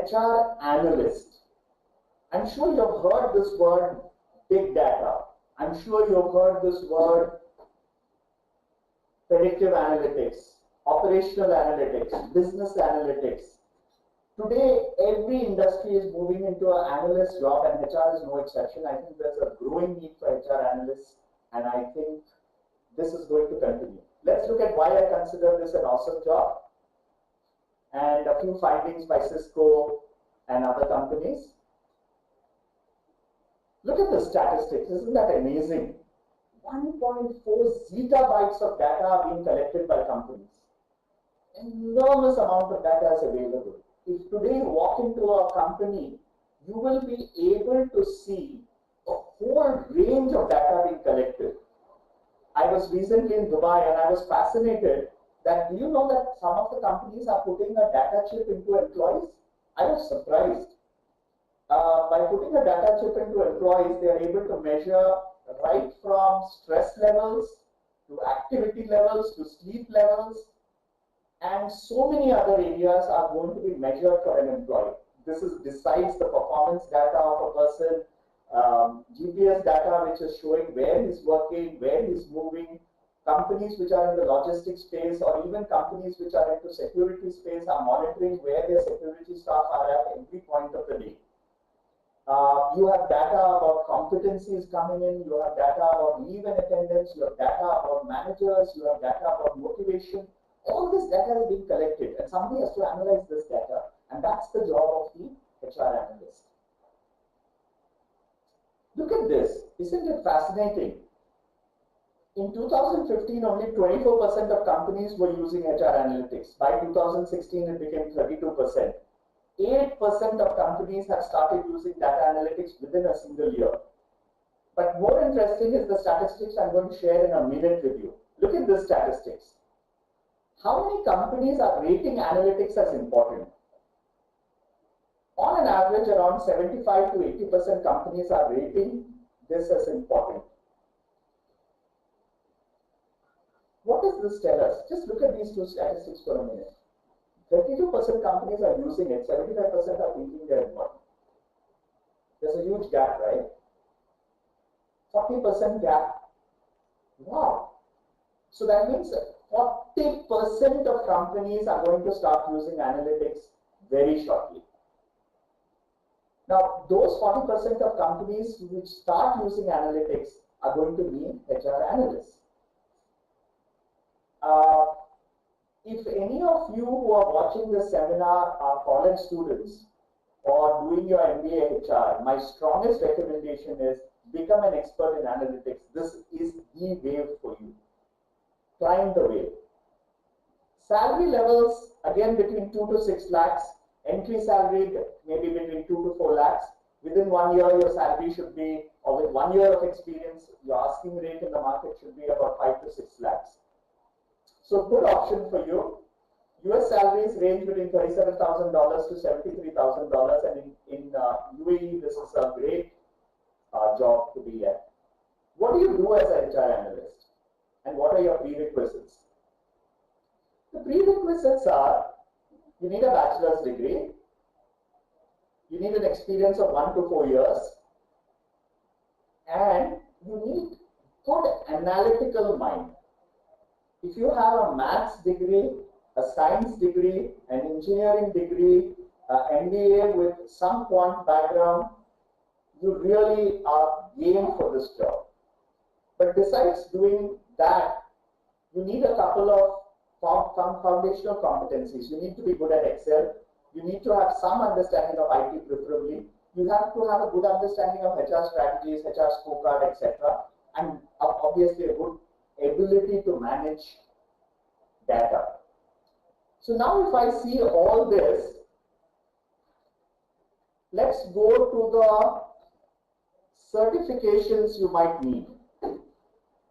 HR analyst. I'm sure you've heard this word big data. I'm sure you've heard this word predictive analytics, operational analytics, business analytics. Today, every industry is moving into an analyst job, and HR is no exception. I think there's a growing need for HR analysts, and I think this is going to continue. Let's look at why I consider this an awesome job, and a few findings by Cisco and other companies. Look at the statistics. Isn't that amazing? 1.4 zettabytes of data are being collected by companies. Enormous amount of data is available. If today you walk into a company, you will be able to see a whole range of data being collected. I was recently in Dubai and I was fascinated that, do you know that some of the companies are putting a data chip into employees? I was surprised. By putting a data chip into employees, they are able to measure right from stress levels to activity levels to sleep levels, and so many other areas are going to be measured for an employee. This is besides the performance data of a person, GPS data which is showing where he's working, where he's moving. Companies which are in the logistics space or even companies which are into security space are monitoring where their security staff are at every point of the day. You have data about competencies coming in, you have data about leave and attendance, you have data about managers, you have data about motivation. All this data is being collected and somebody has to analyze this data, and that's the job of the HR analyst. Look at this, isn't it fascinating? In 2015, only 24% of companies were using HR analytics. By 2016, it became 32%. 8% of companies have started using data analytics within a single year. But more interesting is the statistics I'm going to share in a minute with you. Look at this statistics. How many companies are rating analytics as important? On an average, around 75 to 80% companies are rating this as important. What does this tell us? Just look at these two statistics for a minute. 32% companies are using it, 75% are thinking they're important. There's a huge gap, right? 40% gap. Wow. So that means that 40% of companies are going to start using analytics very shortly. Now, those 40% of companies which start using analytics are going to need HR analysts. If any of you who are watching this seminar are college students or doing your MBA HR, my strongest recommendation is become an expert in analytics. This is the wave for you. Climb the wave. Salary levels, again, between 2 to 6 lakhs. Entry salary, maybe between 2 to 4 lakhs. Within 1 year, your salary should be, or with 1 year of experience, your asking rate in the market should be about 5 to 6 lakhs. So good option for you. US salaries range between $37,000 to $73,000, and in UAE, this is a great job to be at. What do you do as an HR analyst? And what are your prerequisites? The prerequisites are, you need a bachelor's degree, you need an experience of 1 to 4 years, and you need good analytical mind. If you have a maths degree, a science degree, an engineering degree, an MBA with some quant background, you really are game for this job. But besides doing that, you need a couple of foundational competencies. You need to be good at Excel. You need to have some understanding of IT preferably. You have to have a good understanding of HR strategies, HR scorecard, etc. And obviously a good ability to manage data. So now if I see all this, let's go to the certifications you might need.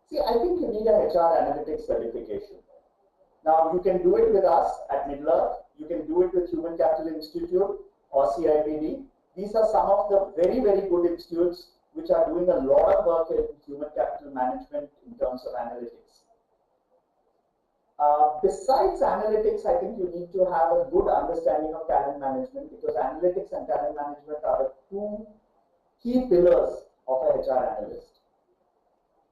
See, I think you need a HR analytics certification. Now you can do it with us at Middle-earth, you can do it with Human Capital Institute or CIPD. These are some of the very, very good institutes which are doing a lot of work in human capital management in terms of analytics. Besides analytics, I think you need to have a good understanding of talent management, because analytics and talent management are the two key pillars of a HR analyst.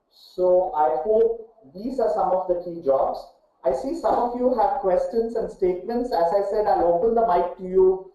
So I hope these are some of the key jobs. I see some of you have questions and statements. As I said, I'll open the mic to you.